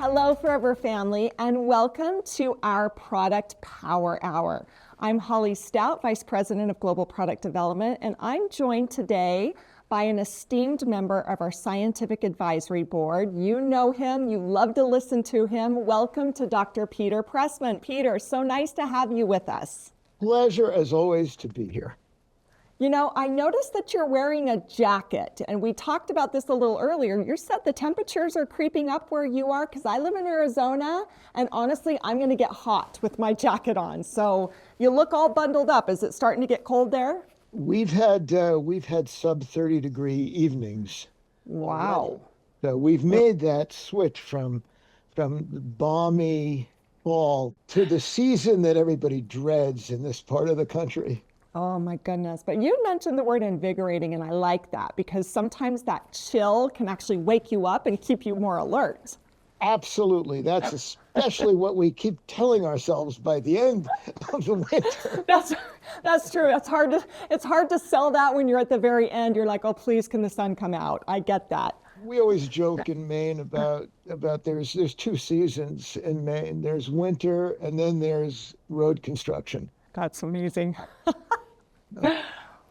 Hello, Forever family, and welcome to our Product Power Hour. I'm Holly Stout, Vice President of Global Product Development, and I'm joined today by an esteemed member of our Scientific Advisory Board. You know him, you love to listen to him. Welcome to Dr. Peter Pressman. Peter, so nice to have you with us. Pleasure, as always, to be here. You know, I noticed that you're wearing a jacket, and we talked about this a little earlier. You said the temperatures are creeping up where you are, because I live in Arizona, and honestly, I'm going to get hot with my jacket on. So you look all bundled up. Is it starting to get cold there? We've had sub 30 degree evenings. Wow. So we've made that switch from balmy fall to the season that everybody dreads in this part of the country. Oh my goodness. But you mentioned the word invigorating, and I like that because sometimes that chill can actually wake you up and keep you more alert. Absolutely. That's especially what we keep telling ourselves by the end of the winter. That's true. It's hard to sell that when you're at the very end. You're like, oh, please, can the sun come out? I get that. We always joke in Maine about there's two seasons in Maine. There's winter and then there's road construction. That's amazing.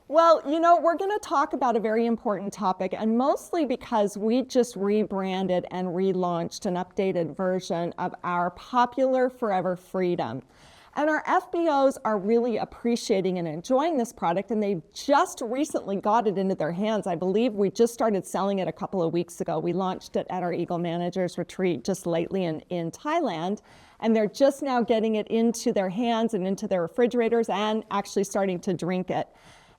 Well, you know, we're going to talk about a very important topic, and mostly because we just rebranded and relaunched an updated version of our popular Forever Freedom. And our FBOs are really appreciating and enjoying this product, and they've just recently got it into their hands. I believe we just started selling it a couple of weeks ago. We launched it at our Eagle Managers Retreat just lately in Thailand, and they're just now getting it into their hands and into their refrigerators and actually starting to drink it.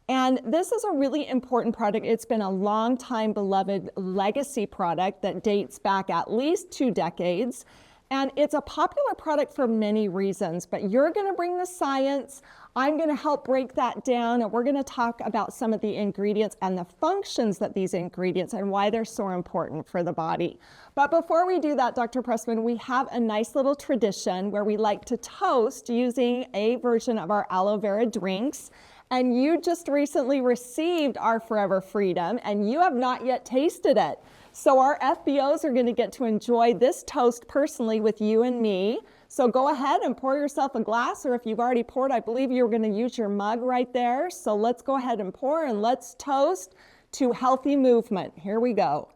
And this is a really important product. It's been a long time beloved legacy product that dates back at least 2 decades. And it's a popular product for many reasons, but you're going to bring the science. I'm going to help break that down, and we're going to talk about some of the ingredients and the functions that these ingredients and why they're so important for the body. But before we do that, Dr. Pressman, we have a nice little tradition where we like to toast using a version of our aloe vera drinks. And you just recently received our Forever Freedom, and you have not yet tasted it. So our FBOs are going to get to enjoy this toast personally with you and me. So go ahead and pour yourself a glass, or if you've already poured, I believe you're going to use your mug right there. So let's go ahead and pour, and let's toast to healthy movement. Here we go.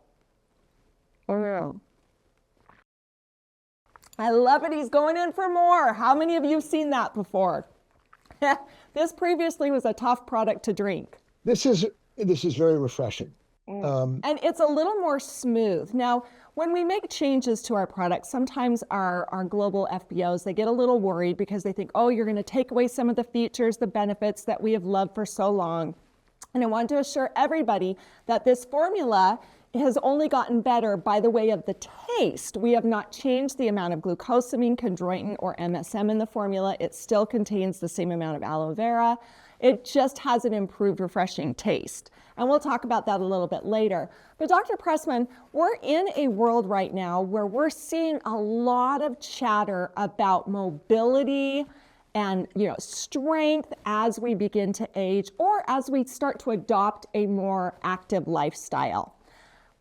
I love it. He's going in for more. How many of you have seen that before? This previously was a tough product to drink. This is very refreshing. And it's a little more smooth. Now, when we make changes to our products, sometimes our global FBOs, they get a little worried because they think, oh, you're going to take away some of the features, the benefits that we have loved for so long. And I want to assure everybody that this formula has only gotten better by the way of the taste. We have not changed the amount of glucosamine, chondroitin, or MSM in the formula. It still contains the same amount of aloe vera. It just has an improved, refreshing taste. And we'll talk about that a little bit later. But Dr. Pressman, we're in a world right now where we're seeing a lot of chatter about mobility and strength as we begin to age or as we start to adopt a more active lifestyle.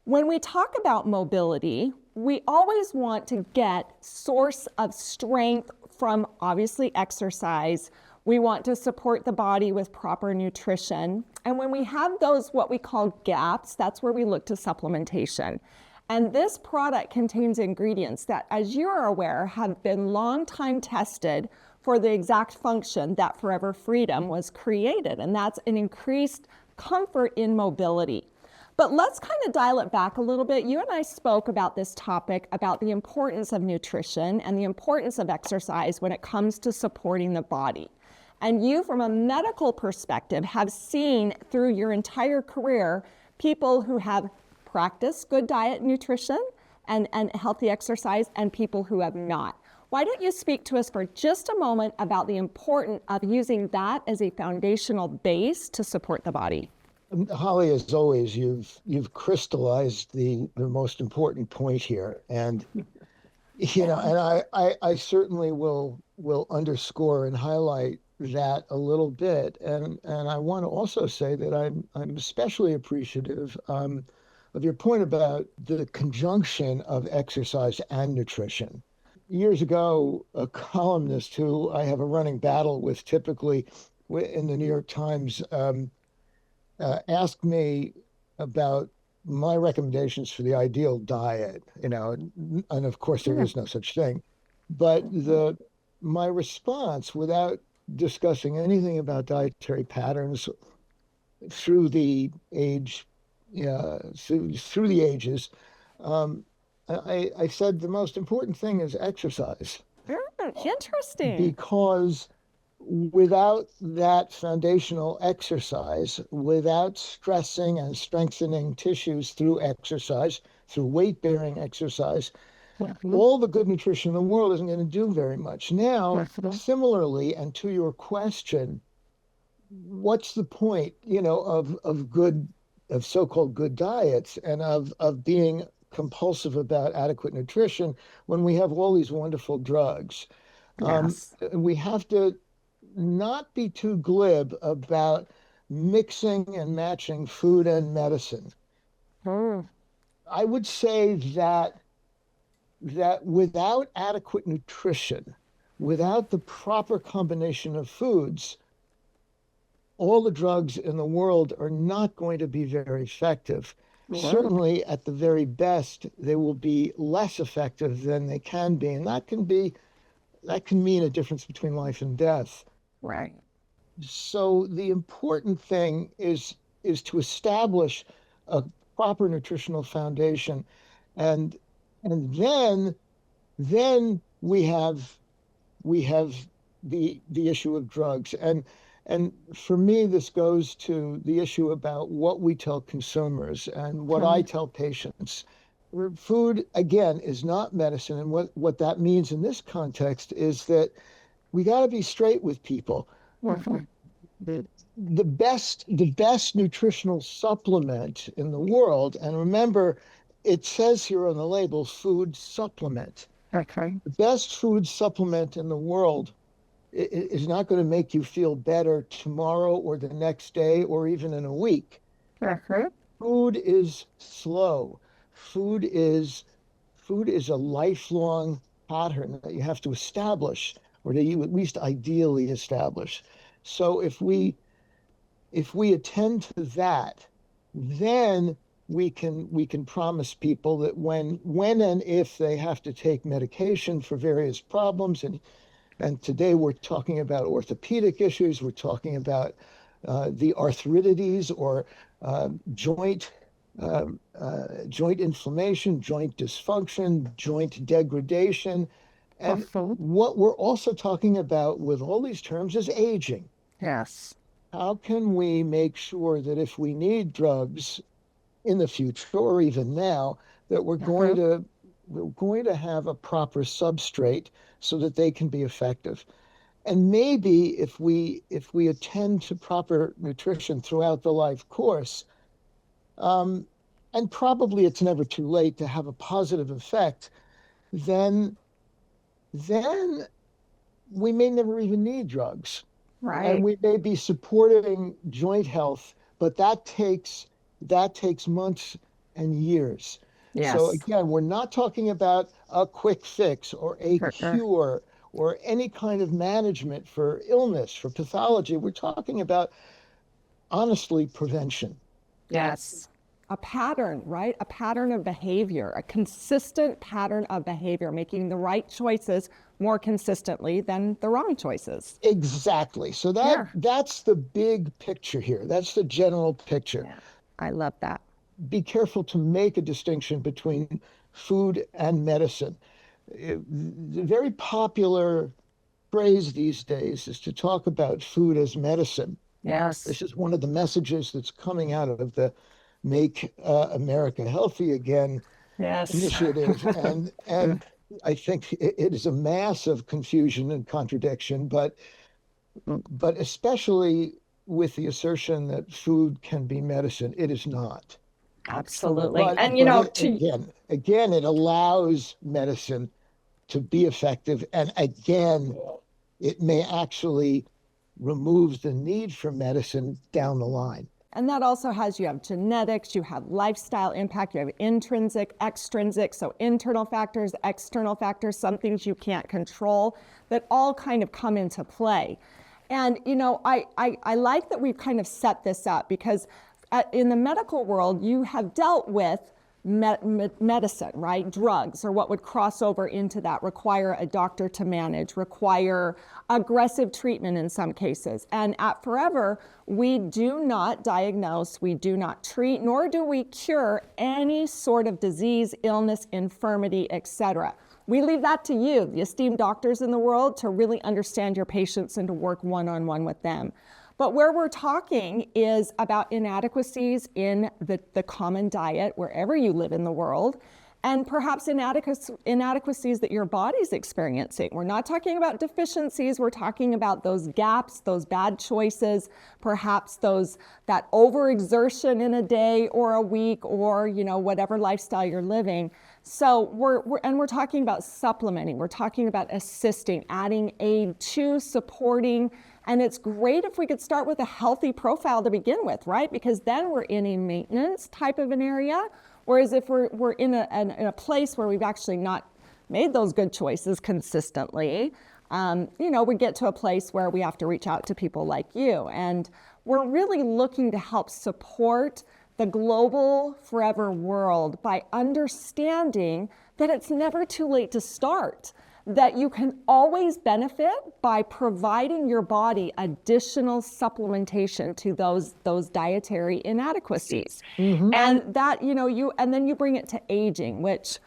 When we talk about mobility, we always want to get source of strength from obviously exercise. We want to support the body with proper nutrition. And when we have those, what we call gaps, that's where we look to supplementation. And this product contains ingredients that, as you're aware, have been long time tested for the exact function that Forever Freedom was created. And that's an increased comfort in mobility. But let's kind of dial it back a little bit. You and I spoke about this topic, about the importance of nutrition and the importance of exercise when it comes to supporting the body. And you, from a medical perspective, have seen through your entire career people who have practiced good diet and nutrition and healthy exercise and people who have not. Why don't you speak to us for just a moment about the importance of using that as a foundational base to support the body? Holly, as always, you've crystallized the most important point here, and and I certainly will underscore and highlight that a little bit, and I want to also say that I'm especially appreciative of your point about the conjunction of exercise and nutrition. years ago, a columnist who I have a running battle with typically in the New York Times asked me about my recommendations for the ideal diet, and of course there Yeah. is no such thing. But the my response, without discussing anything about dietary patterns through the age, through the ages, um, I said the most important thing is exercise Interesting. because without that foundational exercise, without stressing and strengthening tissues through exercise, through weight-bearing exercise, Mhm. all the good nutrition in the world isn't going to do very much. Now, Mhm. similarly, and to your question, what's the point, of so-called good diets and of being compulsive about adequate nutrition when we have all these wonderful drugs? Yes. We have to not be too glib about mixing and matching food and medicine. Mm. I would say that without adequate nutrition, without the proper combination of foods, all the drugs in the world are not going to be very effective. Wow. Certainly, at the very best, they will be less effective than they can be, and that can mean a difference between life and death. Right. So the important thing is to establish a proper nutritional foundation, and and then we have the issue of drugs. And for me, this goes to the issue about what we tell consumers and what I Mhm. tell patients. Food, again, is not medicine. And what that means in this context is that we got to be straight with people. Mhm. The best nutritional supplement in the world, and remember, it says here on the label, food supplement. Okay. The best food supplement in the world is not going to make you feel better tomorrow or the next day or even in a week. Mhm. Food is slow. Food is food is a lifelong pattern that you have to establish, or that you at least ideally establish. So if we attend to that, then we can promise people that when and if they have to take medication for various problems, and today we're talking about orthopedic issues, we're talking about the arthritides or joint joint inflammation, joint dysfunction, joint degradation. And Mhm. what we're also talking about with all these terms is aging. Yes. How can we make sure that if we need drugs in the future or even now, that Mhm. we're going to have a proper substrate so that they can be effective? And maybe if we attend to proper nutrition throughout the life course, um, and probably it's never too late to have a positive effect, then then we may never even need drugs, and Right. we may be supporting joint health, but that takes months and years. So Yes. again, we're not talking about a quick fix or a Mhm. cure or any kind of management for illness, for pathology. We're talking about honestly prevention. Yes. A pattern, right? A pattern of behavior, a consistent pattern of behavior, making the right choices more consistently than the wrong choices. Exactly. So that Yeah. that's the big picture here. That's the general picture. Yeah. I love that. Be careful to make a distinction between food and medicine. The very popular phrase these days is to talk about food as medicine. Yes. This is one of the messages that's coming out of the Make America Healthy Again Yes. initiative. And I think it is a massive confusion and contradiction, but especially with the assertion that food can be medicine, it is not. Absolutely. But And but to again, it allows medicine to be effective, and again, it may actually remove the need for medicine down the line. And that also you have genetics, you have lifestyle impact, you have intrinsic, extrinsic, so internal factors, external factors, some things you can't control that all kind of come into play. And, I like that we've kind of set this up because in the medical world, you have dealt with medicine, right? Drugs are what would cross over into that, require a doctor to manage, require aggressive treatment in some cases. And at Forever, we do not diagnose, we do not treat, nor do we cure any sort of disease, illness, infirmity, etc. We leave that to you, the esteemed doctors in the world, to really understand your patients and to work one-on-one with them. But where we're talking is about inadequacies in the common diet, wherever you live in the world, and perhaps inadequacies that your body's experiencing. We're not talking about deficiencies, we're talking about those gaps, those bad choices, perhaps that overexertion in a day or a week or, whatever lifestyle you're living. So we're talking about supplementing, we're talking about assisting, adding aid to, supporting. And it's great if we could start with a healthy profile to begin with, right? Because then we're in a maintenance type of an area. Whereas if we're in a place where we've actually not made those good choices consistently, we get to a place where we have to reach out to people like you. And we're really looking to help support the global Forever world by understanding that it's never too late to start, that you can always benefit by providing your body additional supplementation to those dietary inadequacies. Mm-hmm. And that, and then you bring it to aging, which,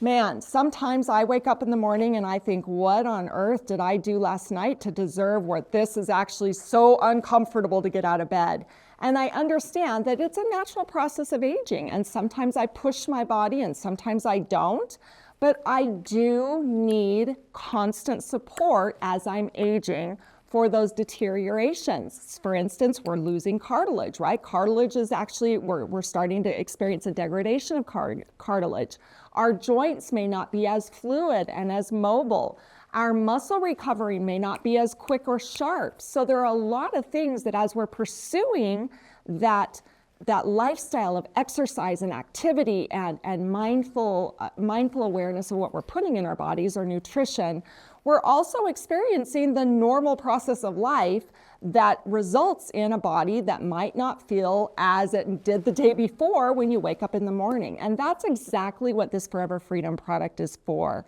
man, sometimes I wake up in the morning and I think, what on earth did I do last night to deserve what this is actually so uncomfortable to get out of bed? And I understand that it's a natural process of aging. And sometimes I push my body and sometimes I don't. But I do need constant support as I'm aging for those deteriorations. For instance, we're losing cartilage, right? Cartilage is actually, we're starting to experience a degradation of cartilage. Our joints may not be as fluid and as mobile. Our muscle recovery may not be as quick or sharp. So there are a lot of things that as we're pursuing that lifestyle of exercise and activity and mindful awareness of what we're putting in our bodies or nutrition, we're also experiencing the normal process of life that results in a body that might not feel as it did the day before when you wake up in the morning. And that's exactly what this Forever Freedom product is for.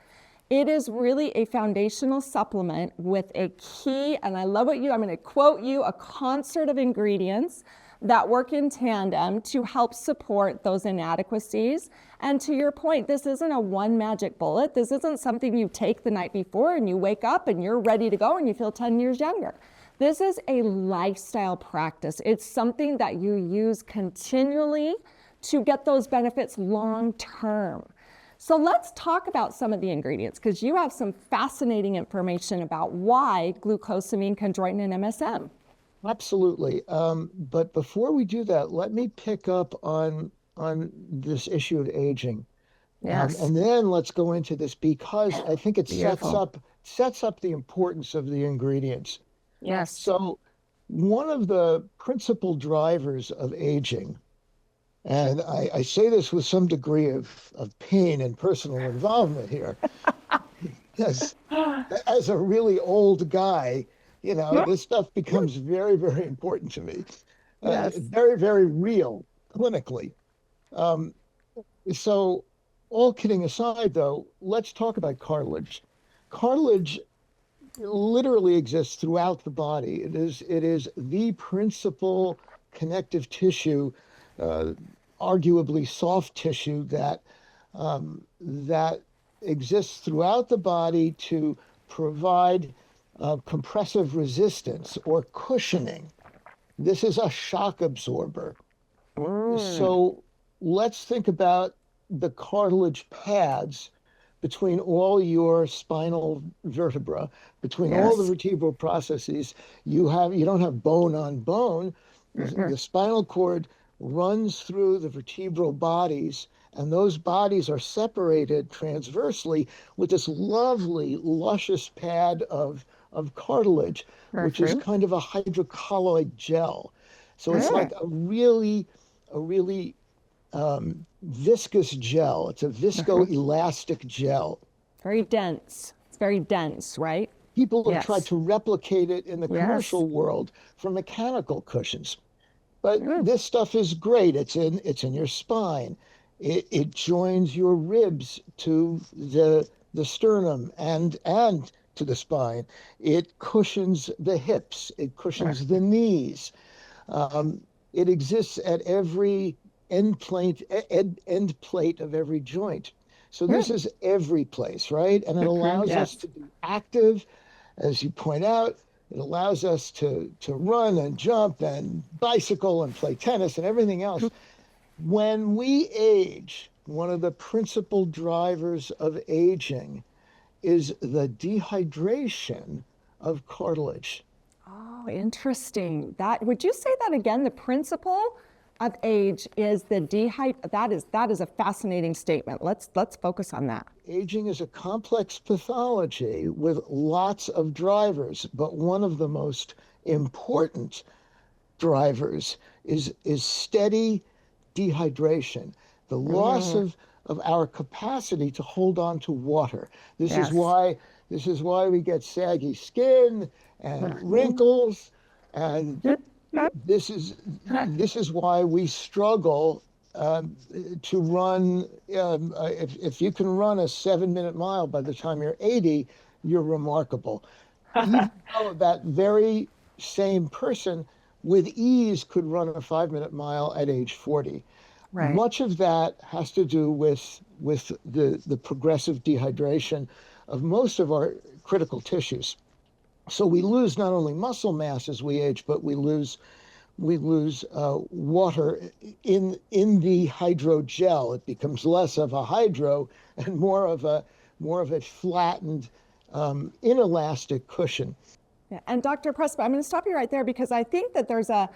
It is really a foundational supplement with a key, and I love I'm going to quote you, a concert of ingredients that work in tandem to help support those inadequacies. And to your point, this isn't a one magic bullet. This isn't something you take the night before and you wake up and you're ready to go and you feel 10 years younger. This is a lifestyle practice. It's something that you use continually to get those benefits long term. So let's talk about some of the ingredients, because you have some fascinating information about why glucosamine, chondroitin, and MSM. Absolutely. But before we do that, let me pick up on this issue of aging. Yes. And then let's go into this, because I think it Beautiful. sets up the importance of the ingredients. Yes. So one of the principal drivers of aging, and I say this with some degree of pain and personal involvement here, because as a really old guy, this stuff becomes very, very important to me. Yes. Very, very real clinically. So all kidding aside, though, let's talk about cartilage. Cartilage literally exists throughout the body. It is the principal connective tissue, arguably soft tissue that exists throughout the body to provide compressive resistance or cushioning. This is a shock absorber. So let's think about the cartilage pads between all your spinal vertebra, between all the vertebral processes. You don't have bone on bone. The spinal cord runs through the vertebral bodies, and those bodies are separated transversely with this lovely, luscious pad of cartilage, which is kind of a hydrocolloid gel. So it's like a really viscous gel. It's a viscoelastic gel. Very dense. It's very dense, right? People have tried Yes. to replicate it in the Yes. commercial world for mechanical cushions. But Mm. this stuff is great. It's in your spine. It joins your ribs to the sternum and to the spine. It cushions the hips. It cushions the knees. Um, it exists at every end plate of every joint. So this Mm. is every place, right? And it allows us Yes. to be active, as you point out. It allows us to run and jump and bicycle and play tennis and everything else. When we age, one of the principal drivers of aging is the dehydration of cartilage. Oh, interesting. That would you say that again? The principle of age is the that is a fascinating statement. Let's focus on that. Aging is a complex pathology with lots of drivers, but one of the most important drivers is steady dehydration, the loss Mm. of our capacity to hold on to water. This is Yes. why this is why we get saggy skin and wrinkles, and this is why we struggle to run. If you can run a 7-minute mile by the time you're 80, you're remarkable. Even though that very same person with ease could run a 5-minute mile at age 40. Right. Much of that has to do with the progressive dehydration of most of our critical tissues. So we lose not only muscle mass as we age, but we lose water in the hydrogel. It becomes less of a hydro and more of a flattened, inelastic cushion. Yeah. And Dr. Pressman, I'm going to stop you right there because I think that there's a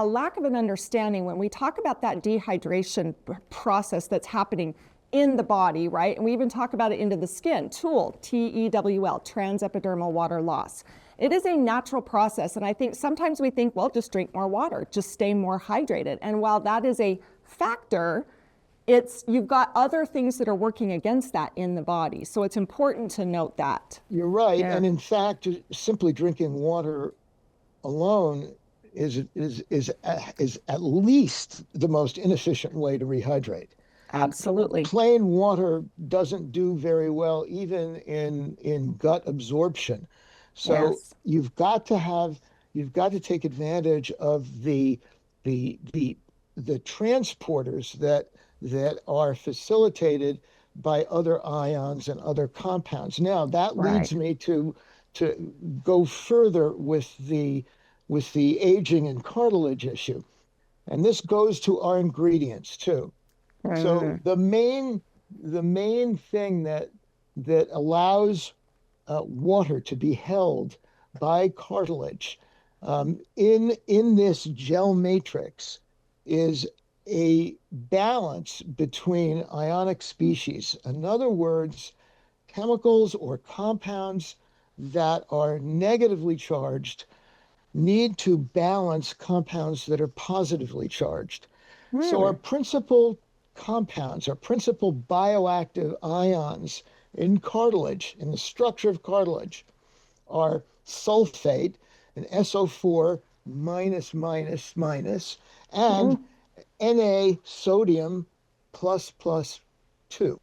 lack of an understanding when we talk about that dehydration process that's happening in the body, right? And we even talk about it into the skin. TEWL, TEWL, transepidermal water loss. It is a natural process, and I think sometimes we think, well, just drink more water, just stay more hydrated. And while that is a factor, you've got other things that are working against that in the body. So it's important to note that. You're right. Yeah. And in fact, simply drinking water alone is at least the most inefficient way to rehydrate. Absolutely. Plain water doesn't do very well even in gut absorption. So Yes. you've got to take advantage of the transporters that are facilitated by other ions and other compounds. Now that Right. leads me to go further with the aging and cartilage issue. And this goes to our ingredients too. So Mm. the main thing that allows water to be held by cartilage in this gel matrix is a balance between ionic species. In other words, chemicals or compounds that are negatively charged need to balance compounds that are positively charged. So our Mm. principal compounds, our principal bioactive ions in cartilage, in the structure of cartilage, are sulfate, an SO4 minus minus minus, and Mm. Na sodium plus plus 2.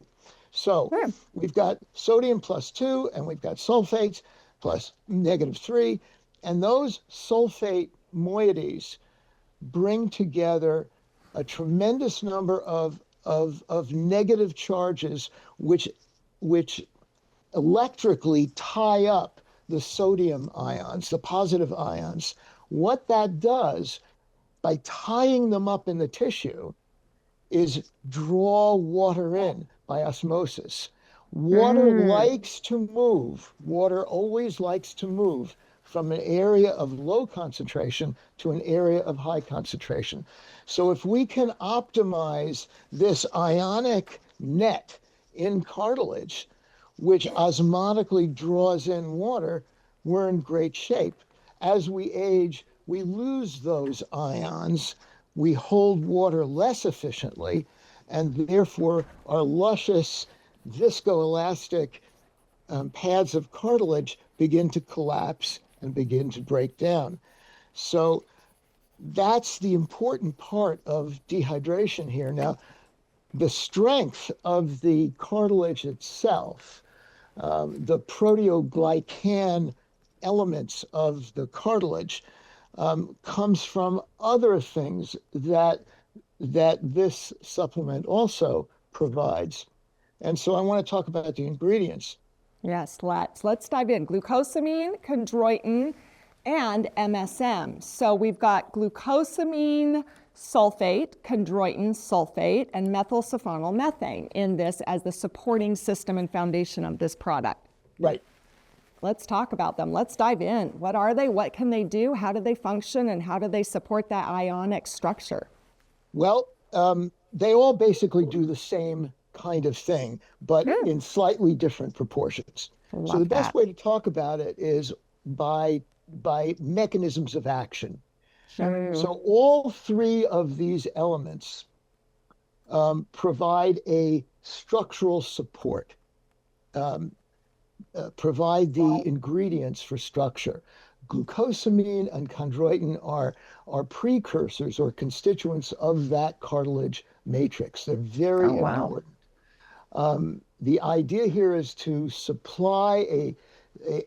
So Mm. we've got sodium plus 2, and we've got sulfates plus -3. And those sulfate moieties bring together a tremendous number of negative charges, which electrically tie up the sodium ions, the positive ions. What that does by tying them up in the tissue is draw water in by osmosis. Water Mm. likes to move. Water always likes to move from an area of low concentration to an area of high concentration. So if we can optimize this ionic net in cartilage, which osmotically draws in water, we're in great shape. As we age, we lose those ions, we hold water less efficiently, and therefore our luscious viscoelastic pads of cartilage begin to collapse and begin to break down. So that's the important part of dehydration here. Now, the strength of the cartilage itself, the proteoglycan elements of the cartilage, comes from other things that this supplement also provides. And so I want to talk about the ingredients. Yes, let's dive in. Glucosamine, chondroitin, and MSM. So we've got glucosamine sulfate, chondroitin sulfate, and methylsulfonylmethane in this as the supporting system and foundation of this product. Right. Let's talk about them. Let's dive in. What are they? What can they do? How do they function? And how do they support that ionic structure? Well, they all basically do the same kind of thing, but in slightly different proportions. So the best way to talk about it is by mechanisms of action. So all three of these elements provide a structural support, provide the ingredients for structure. Glucosamine and chondroitin are precursors or constituents of that cartilage matrix. They're very important. The idea here is to supply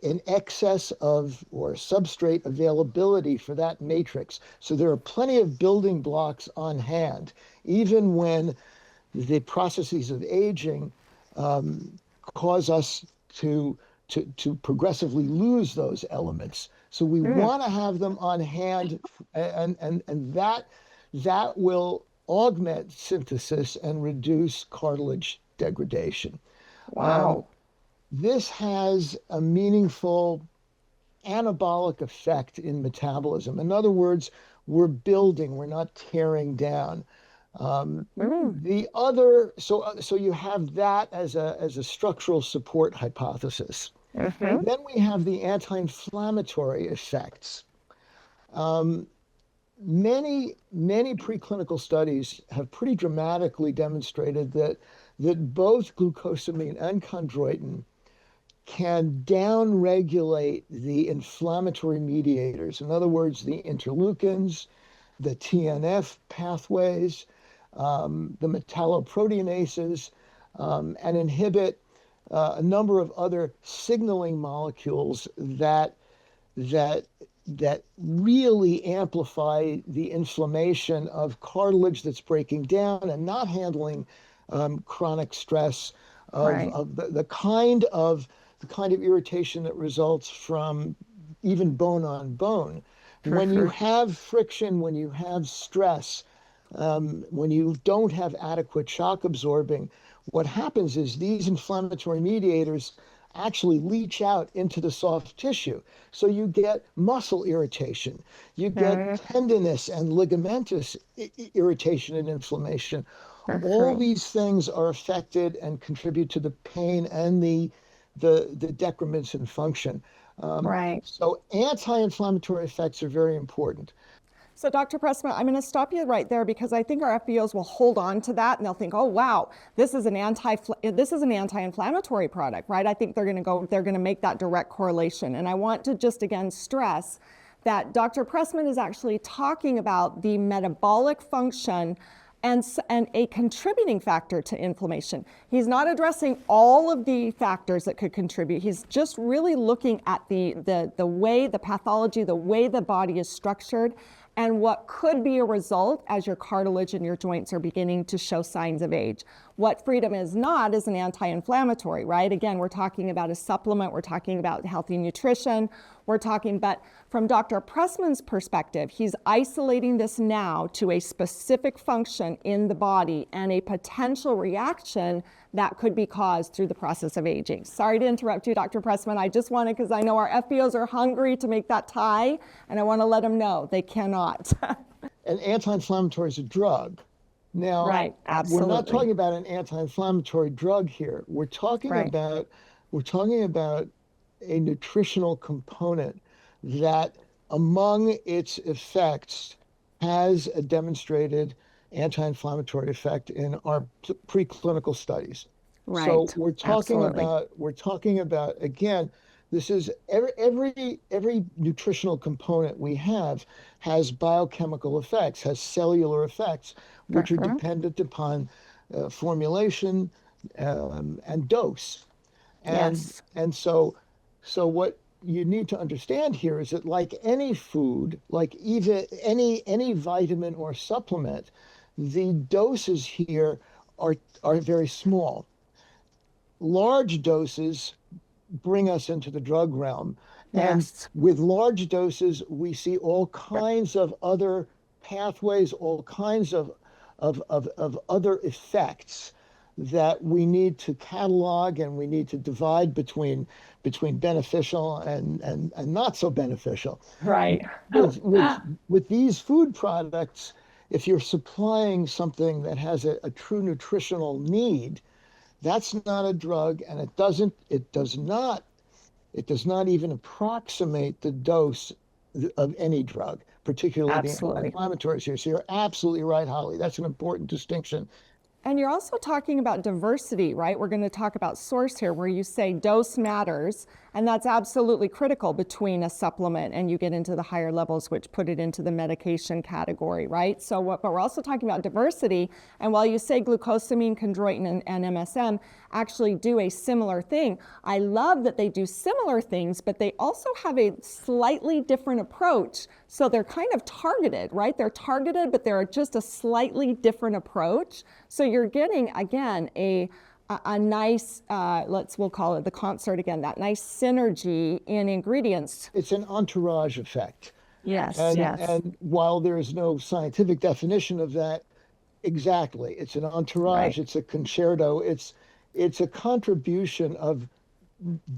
an excess of or substrate availability for that matrix. So there are plenty of building blocks on hand, even when the processes of aging cause us to progressively lose those elements. So we want to have them on hand, and that will augment synthesis and reduce cartilage degradation. Wow. This has a meaningful anabolic effect in metabolism. In other words, we're building, we're not tearing down. The other, so you have that as a structural support hypothesis. Then we have the anti-inflammatory effects. Many preclinical studies have pretty dramatically demonstrated that both glucosamine and chondroitin can downregulate the inflammatory mediators. In other words, the interleukins, the TNF pathways, the metalloproteinases, and inhibit a number of other signaling molecules that really amplify the inflammation of cartilage that's breaking down and not handling chronic stress of the kind of irritation that results from even bone on bone. When you have friction, when you have stress, when you don't have adequate shock absorbing, what happens is these inflammatory mediators actually leach out into the soft tissue. So you get muscle irritation, you get tendinous and ligamentous irritation and inflammation. All these things are affected and contribute to the pain and the decrements in function. So anti-inflammatory effects are very important. So Dr. Pressman, I'm going to stop you right there because I think our FBOs will hold on to that and they'll think, oh wow, this is an anti-inflammatory product, right? I think they're going to make that direct correlation. And I want to just again stress that Dr. Pressman is actually talking about the metabolic function and a contributing factor to inflammation. He's not addressing all of the factors that could contribute. He's just really looking at the way, the pathology, the way the body is structured, and what could be a result as your cartilage and your joints are beginning to show signs of age. What Freedom is not is an anti-inflammatory, right? Again, we're talking about a supplement, we're talking about healthy nutrition, but from Dr. Pressman's perspective, he's isolating this now to a specific function in the body and a potential reaction that could be caused through the process of aging. Sorry to interrupt you, Dr. Pressman. I just wanted, because I know our FBOs are hungry to make that tie, and I want to let them know they cannot. An anti-inflammatory is a drug. Now, absolutely. We're not talking about an anti-inflammatory drug here. We're talking about a nutritional component that among its effects has a demonstrated anti-inflammatory effect in our preclinical studies. So Right. Absolutely. we're talking about again, this is every nutritional component we have has biochemical effects, has cellular effects, For which are sure. dependent upon formulation and dose. Yes. And so what you need to understand here is that like any food, like even any vitamin or supplement, the doses here are are very small. Large doses bring us into the drug realm. And Yes. with large doses, we see all kinds of other pathways, all kinds of other effects that we need to catalog and we need to divide between beneficial and not so beneficial. Right. With these food products, if you're supplying something that has a true nutritional need, that's not a drug, and it does not even approximate the dose of any drug, particularly the Absolutely. anti-inflammatories here. So you're absolutely right, Holly. That's an important distinction. And you're also talking about diversity, right? We're going to talk about source here, where you say dose matters, and that's absolutely critical between a supplement and you get into the higher levels, which put it into the medication category, right? So, but we're also talking about diversity. And while you say glucosamine, chondroitin, and MSM actually do a similar thing, I love that they do similar things, but they also have a slightly different approach. So they're kind of targeted, right? They're targeted, but they're just a slightly different approach. So you're getting, again, a nice, we'll call it the concert again, that nice synergy in ingredients. It's an entourage effect. Yes, And yes. and while there is no scientific definition of that, exactly, it's an entourage, Right. it's a concerto, it's a contribution of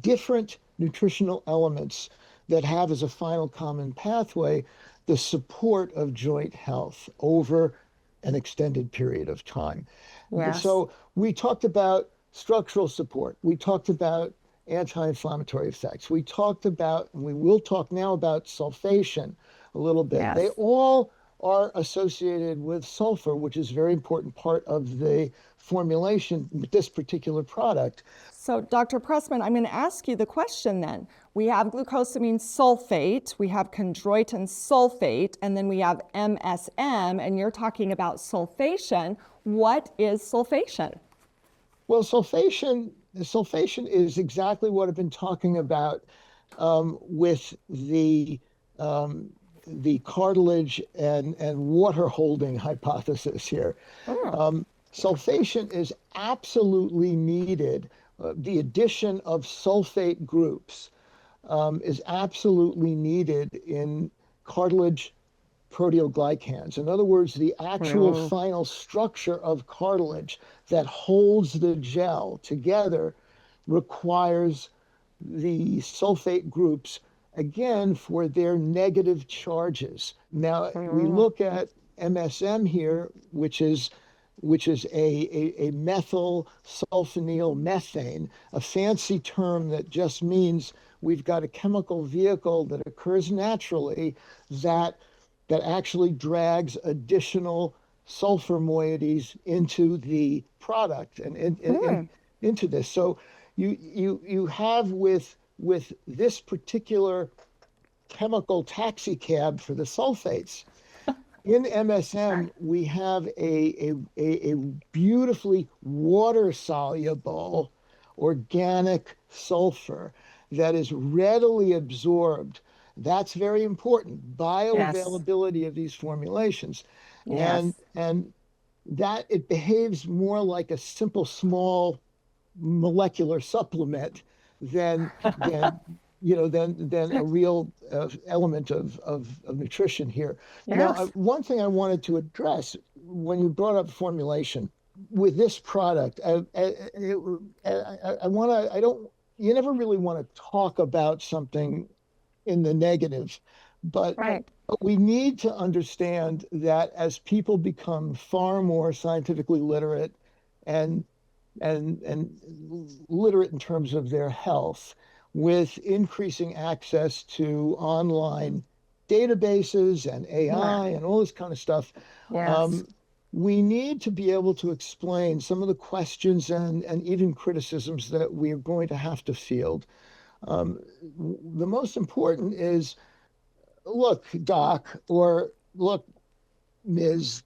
different nutritional elements that have as a final common pathway the support of joint health over an extended period of time. Yes. So we talked about structural support. We talked about anti-inflammatory effects. We talked about, and we will talk now about sulfation a little bit. They Yes. all are associated with sulfur, which is a very important part of the formulation with this particular product. So, Dr. Pressman, I'm going to ask you the question then. We have glucosamine sulfate, we have chondroitin sulfate, and then we have MSM, and you're talking about sulfation. What is sulfation? Well, sulfation is exactly what I've been talking about with the cartilage and water holding hypothesis here. Oh, Sulfation is absolutely needed. The addition of sulfate groups is absolutely needed in cartilage proteoglycans. In other words, the actual oh, final structure of cartilage that holds the gel together requires the sulfate groups again for their negative charges. Now we oh, look at MSM here, which is a methyl sulfonyl methane, a fancy term that just means we've got a chemical vehicle that occurs naturally that actually drags additional sulfur moieties into the product and hmm. into this. So you have with this particular chemical taxi cab for the sulfates. In MSM, we have a beautifully water soluble organic sulfur that is readily absorbed. That's very important. Yes, Bioavailability of these formulations. And yes. that it behaves more like a simple small molecular supplement than than than a real element of nutrition here. Now, Yes. one thing I wanted to address when you brought up formulation with this product, I want to, I don't, you never really want to talk about something in the negative, but Right. we need to understand that as people become far more scientifically literate and and literate in terms of their health with increasing access to online databases and Yeah. AI and all this kind of stuff, Yes. um, we need to be able to explain some of the questions and even criticisms that we are going to have to field. Um, the most important is, look, Doc, or look, Ms.,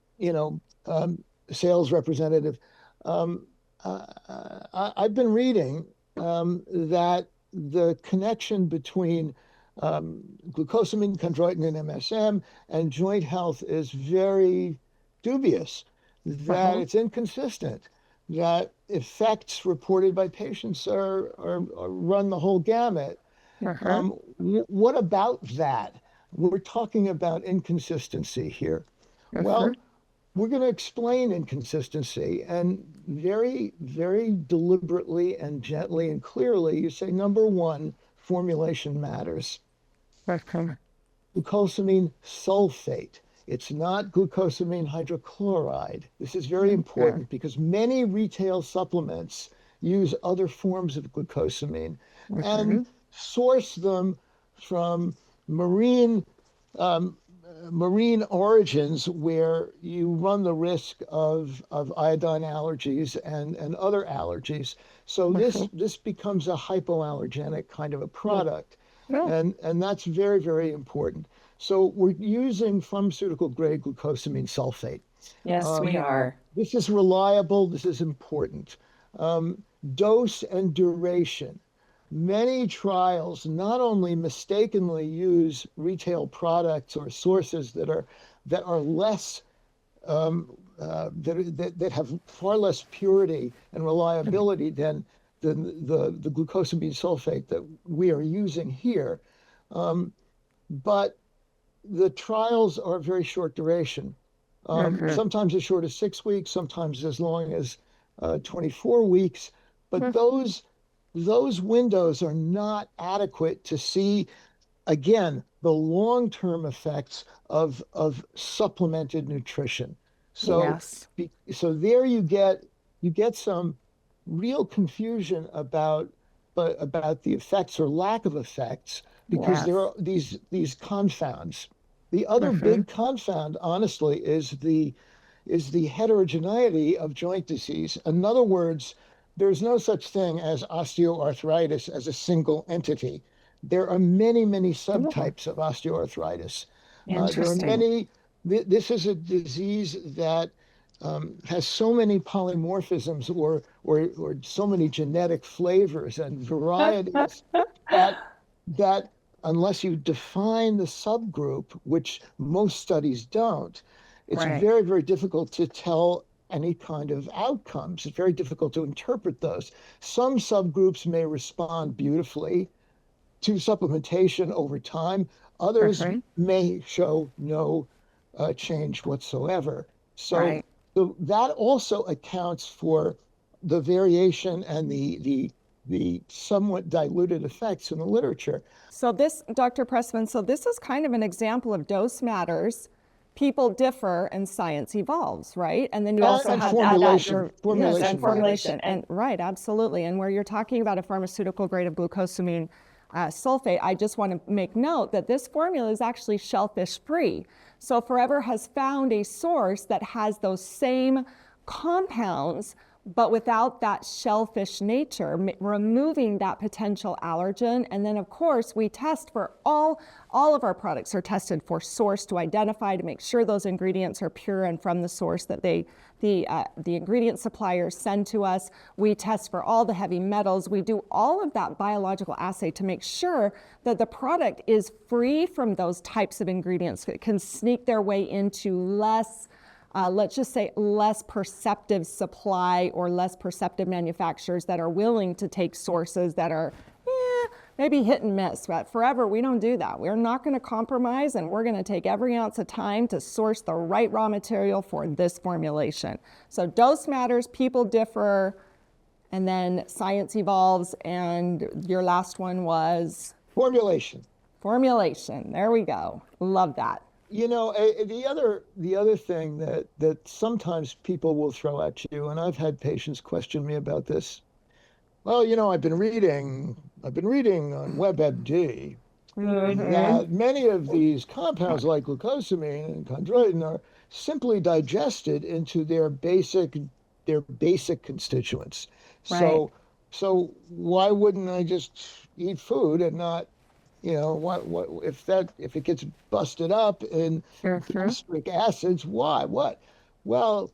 sales representative. Um, I've been reading that the connection between glucosamine, chondroitin, and MSM and joint health is very dubious, that Uh-huh. it's inconsistent, that effects reported by patients are run the whole gamut. Uh-huh. What about that? We're talking about inconsistency here. Uh-huh. Well, we're going to explain inconsistency and very, very deliberately and gently and clearly. You say, number one, formulation matters. Uh-huh. Glucosamine sulfate. It's not glucosamine hydrochloride. This is very Okay. important because many retail supplements use other forms of glucosamine and Uh-huh. source them from marine um, marine origins where you run the risk of iodine allergies and other allergies. So this Uh-huh. this becomes a hypoallergenic kind of a product. No. And that's very, very important. So we're using pharmaceutical grade glucosamine sulfate. Yes, we Um, are. this is reliable. This is important. Um, Dose and duration. Many trials not only mistakenly use retail products or sources that are less that have far less purity and reliability than the glucosamine sulfate that we are using here. Um, but the trials are very short duration. Uh-huh. Sometimes as short as 6 weeks, sometimes as long as 24 weeks. But those windows are not adequate to see, again, the long-term effects of supplemented nutrition. So Yes. so there you get some real confusion about the effects or lack of effects because there Yes. are these confounds. The other Uh-huh. big confound, honestly, is the heterogeneity of joint disease. In other words, there's no such thing as osteoarthritis as a single entity. There are many, many Oh, subtypes of osteoarthritis. There are interesting. many. This is a disease that has so many polymorphisms or so many genetic flavors and varieties that that unless you define the subgroup, which most studies don't, it's Right. very, very difficult to tell any kind of outcomes. It's very difficult to interpret those. Some subgroups may respond beautifully to supplementation over time. Others Uh-huh. may show no change whatsoever. So, Right. so that also accounts for the variation and the somewhat diluted effects in the literature. So this, Dr. Pressman, so this is kind of an example of dose matters. People differ and science evolves, right? And then you also And have that, formulation, yes, and formulation matters. formulation. And right, absolutely. And where you're talking about a pharmaceutical grade of glucosamine sulfate, I just want to make note that this formula is actually shellfish free. So Forever has found a source that has those same compounds but without that shellfish nature, removing that potential allergen. And then of course we test for all of our products are tested for source to identify to make sure those ingredients are pure and from the source that the ingredient suppliers send to us. We test for all the heavy metals. We do all of that biological assay to make sure that the product is free from those types of ingredients that can sneak their way into let's just say less perceptive supply or less perceptive manufacturers that are willing to take sources that are maybe hit and miss. But Forever, we don't do that. We're not going to compromise, and we're going to take every ounce of time to source the right raw material for this formulation. So dose matters, people differ, and then science evolves. And your last one was Formulation. formulation. There we go. Love that. The other thing that sometimes people will throw at you, and I've had patients question me about this. Well, I've been reading on WebMD, Hmm. that many of these compounds like glucosamine and chondroitin are simply digested into their basic constituents. Right. So why wouldn't I just eat food and not, what if it gets busted up in Hmm. gastric acids, why? What? Well,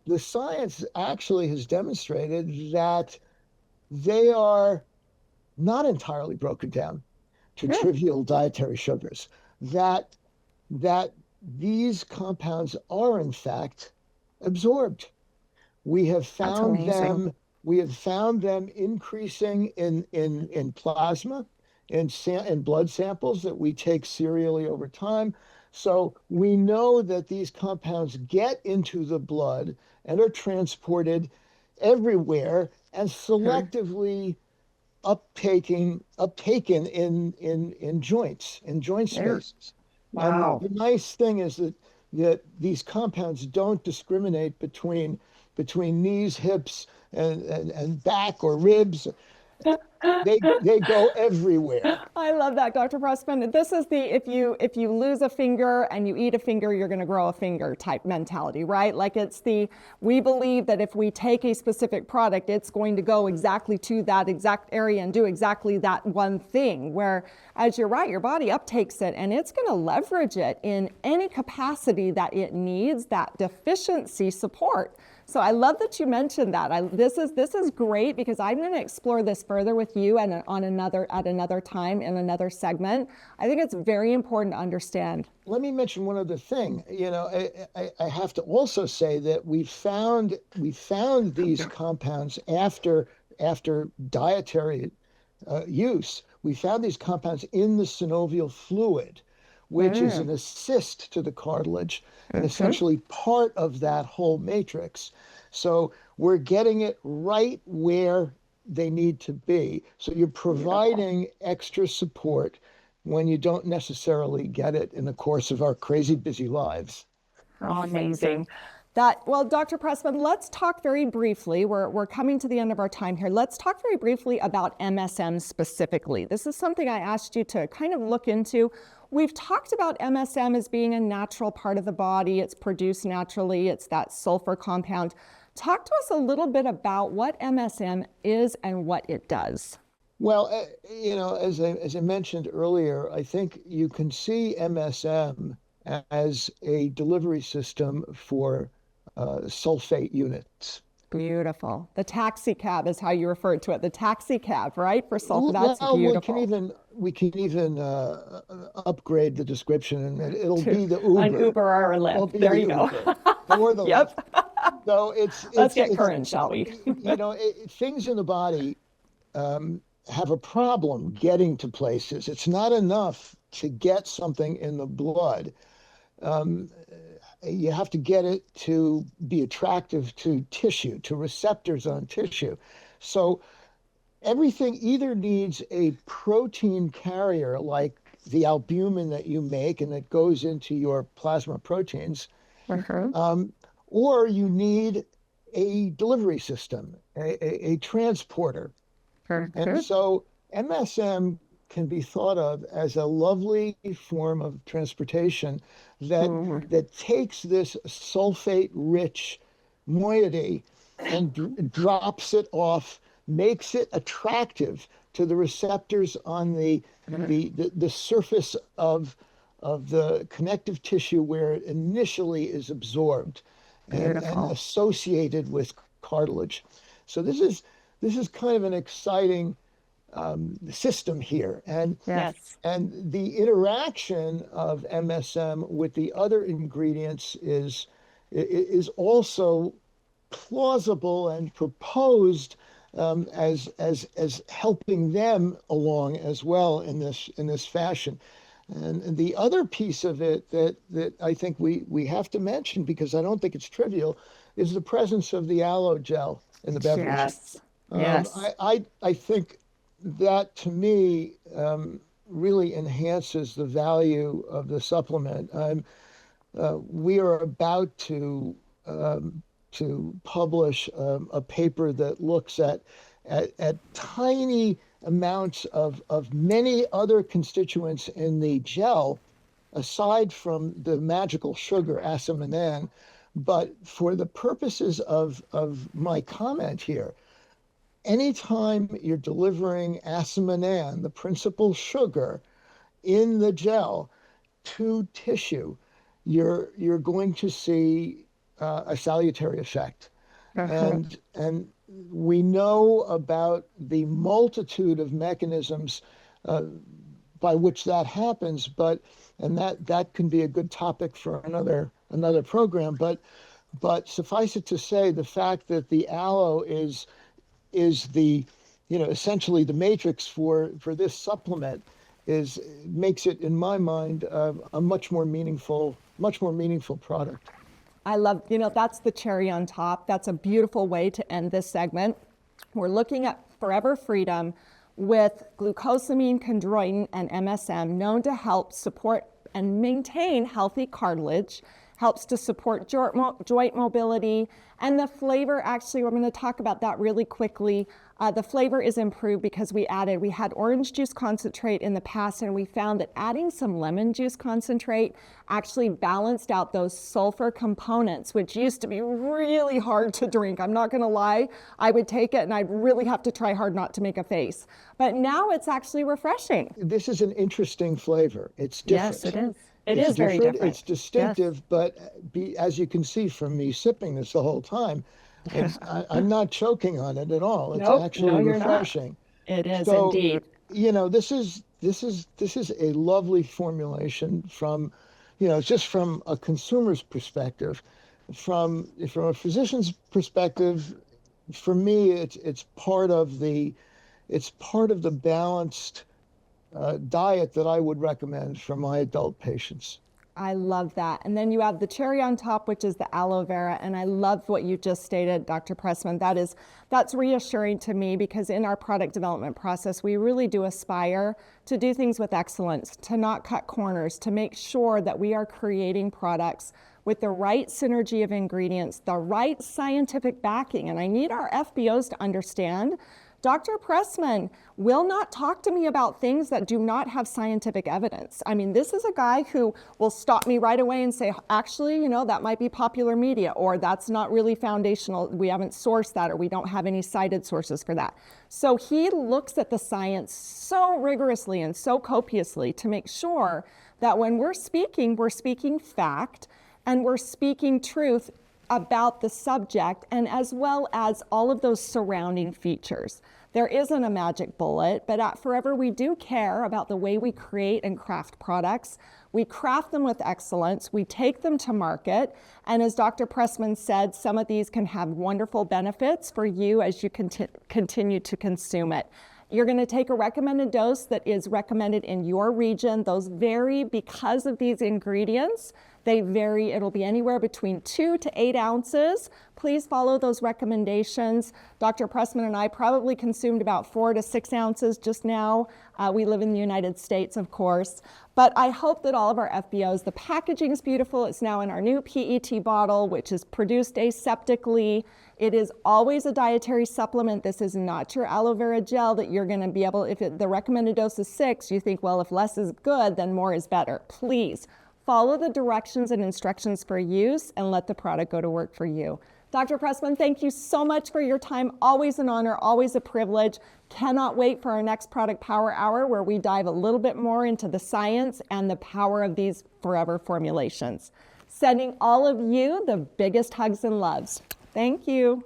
the science actually has demonstrated that they are not entirely broken down to Yeah, trivial dietary sugars, that that these compounds are in fact absorbed. We have that's found amazing. them, we have found them increasing in plasma, in blood samples that we take serially over time. So we know that these compounds get into the blood and are transported everywhere and Mhm. selectively uptaken in joints, in joint Yeah. spaces. And Wow. the nice thing is that these compounds don't discriminate between knees, hips, and back or ribs. They go everywhere. I love that, Dr. Pressman. This is the if you lose a finger and you eat a finger, you're going to grow a finger type mentality, right? Like it's the we believe that if we take a specific product, it's going to go exactly to that exact area and do exactly that one thing. Where, as you're right, your body uptakes it and it's going to leverage it in any capacity that it needs that deficiency support. So I love that you mentioned that. This is great because I'm going to explore this further with you and on another time in another segment. I think it's very important to understand. Let me mention one other thing. I have to also say that we found these compounds after dietary use. We found these compounds in the synovial fluid, which is Mm, an assist to the cartilage and mhm. essentially part of that whole matrix. So we're getting it right where they need to be. So you're Beautiful. providing extra support when you don't necessarily get it in the course of our crazy busy lives. Oh, amazing. Well, Dr. Pressman, let's talk very briefly. We're coming to the end of our time here. Let's talk very briefly about MSM specifically. This is something I asked you to kind of look into. We've talked about MSM as being a natural part of the body. It's produced naturally. It's that sulfur compound. Talk to us a little bit about what MSM is and what it does. Well, as I mentioned earlier, I think you can see MSM as a delivery system for sulfate units. Beautiful. The taxi cab is how you referred to it. The taxi cab, right? For sulfur. That's Well, beautiful. we can even upgrade the description, and it'll To be the an Uber. Uber or a It'll Lyft. be There the you go. Uber or the Lyft. Yep. So it's Let's it's get it's current, shall we? things in the body have a problem getting to places. It's not enough to get something in the blood. Um, you have to get it to be attractive to tissue, to receptors on tissue. So everything either needs a protein carrier like the albumin that you make and that goes into your plasma proteins, Mhm. um, or you need a delivery system, a transporter. And Mhm. so MSM can be thought of as a lovely form of transportation that Mhm. that takes this sulfate-rich moiety and drops it off, makes it attractive to the receptors on the surface of the connective tissue where it initially is absorbed and Beautiful. associated with cartilage. So this is kind of an exciting system here, and Yes. and the interaction of MSM with the other ingredients is also plausible and proposed as helping them along as well in this fashion. And the other piece of it that I think we have to mention because I don't think it's trivial is the presence of the aloe gel in the beverage. Yes. Um, Yes. I, I think that to me really enhances the value of the supplement. We are about to publish a paper that looks at tiny amounts of many other constituents in the gel, aside from the magical sugar, aspartame. But for the purposes of my comment here, anytime you're delivering aspartame, the principal sugar in the gel, to tissue, you're going to see a salutary effect. And we know about the multitude of mechanisms by which that happens, and that can be a good topic for another program. But suffice it to say, the fact that the aloe is the, essentially the matrix for this supplement makes it, in my mind, a much more meaningful product. I love, that's the cherry on top. That's a beautiful way to end this segment. We're looking at Forever Freedom with glucosamine, chondroitin, and MSM, known to help support and maintain healthy cartilage, helps to support joint mobility, and the flavor, actually, we're going to talk about that really quickly. The flavor is improved because we had orange juice concentrate in the past, and we found that adding some lemon juice concentrate actually balanced out those sulfur components, which used to be really hard to drink. I'm not going to lie. I would take it and I'd really have to try hard not to make a face. But now it's actually refreshing. This is an interesting flavor. It's different. Yes, it is. It is very different. It's distinctive, yes. But as you can see from me sipping this the whole time, I'm not choking on it at all. It's actually refreshing. It is indeed. This is a lovely formulation from, just from a consumer's perspective. From a physician's perspective, for me, it's part of the balanced diet that I would recommend for my adult patients. I love that. And then you have the cherry on top, which is the aloe vera. And I love what you just stated, Dr. Pressman. That's reassuring to me, because in our product development process, we really do aspire to do things with excellence, to not cut corners, to make sure that we are creating products with the right synergy of ingredients, the right scientific backing. And I need our FBOs to understand Dr. Pressman will not talk to me about things that do not have scientific evidence. I mean, this is a guy who will stop me right away and say, actually, that might be popular media, or that's not really foundational. We haven't sourced that, or we don't have any cited sources for that. So he looks at the science so rigorously and so copiously to make sure that when we're speaking fact, and we're speaking truth about the subject, and as well as all of those surrounding features. There isn't a magic bullet, but at Forever, we do care about the way we create and craft products. We craft them with excellence. We take them to market. And as Dr. Pressman said, some of these can have wonderful benefits for you as you continue to consume it. You're going to take a recommended dose that is recommended in your region. Those vary because of these ingredients. They vary. It'll be anywhere between 2 to 8 ounces. Please follow those recommendations. Dr. Pressman and I probably consumed about 4 to 6 ounces just now. We live in the United States, of course. But I hope that all of our FBOs, the packaging is beautiful. It's now in our new PET bottle, which is produced aseptically. It is always a dietary supplement. This is not your aloe vera gel that you're going to be able, the recommended dose is 6, you think, well, if less is good, then more is better. Please follow the directions and instructions for use and let the product go to work for you. Dr. Pressman, thank you so much for your time. Always an honor, always a privilege. Cannot wait for our next Product Power Hour, where we dive a little bit more into the science and the power of these Forever formulations. Sending all of you the biggest hugs and loves. Thank you.